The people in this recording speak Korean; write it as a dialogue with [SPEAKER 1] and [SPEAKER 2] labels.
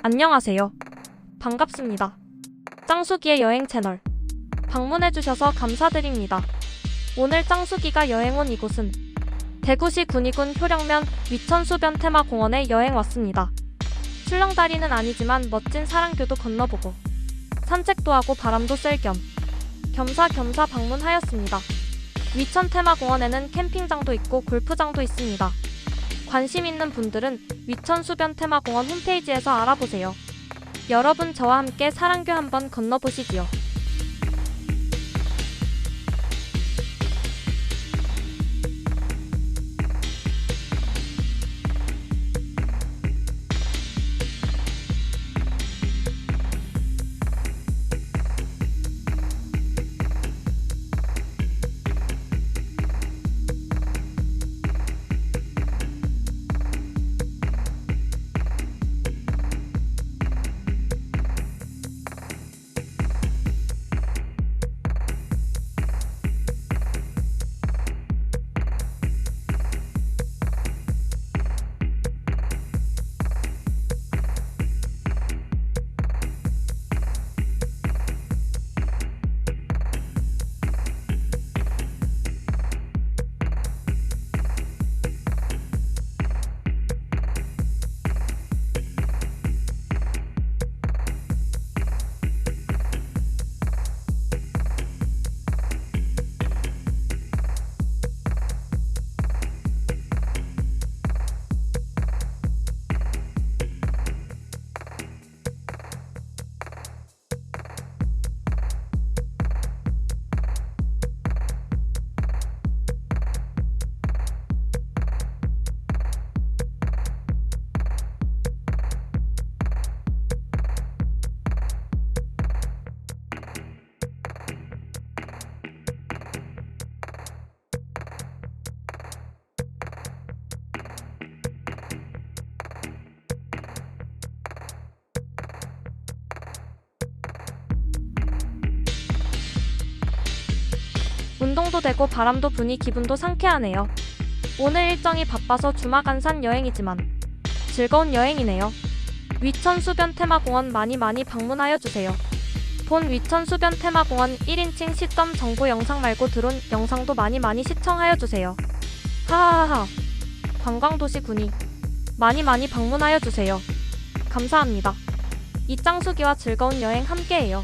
[SPEAKER 1] 안녕하세요. 반갑습니다. 짱숙이의 여행 채널 방문해주셔서 감사드립니다. 오늘 짱숙이가 여행 온 이곳은 대구시 군위군 효령면 위천수변테마공원에 여행 왔습니다. 출렁다리는 아니지만 멋진 사랑교도 건너보고 산책도하고 바람도 쐴 겸 겸사겸사 방문하였습니다. 위천테마공원에는 캠핑장도 있고 골프장도 있습니다. 관심 있는 분들은 위천수변테마공원 홈페이지에서 알아보세요. 여러분 저와 함께 사랑교 한번 건너보시지요. 운동도 되고 바람도 부니 기분도 상쾌하네요. 오늘 일정이 바빠서 주마간산 여행이지만 즐거운 여행이네요. 위천수변테마공원 많이 방문하여 주세요. 본 위천수변테마공원 1인칭 시점 정보 영상 말고 드론 영상도 많이 시청하여 주세요. 하하하하. 관광도시 군위 많이 방문하여 주세요. 감사합니다. 이 짱숙이와 즐거운 여행 함께해요.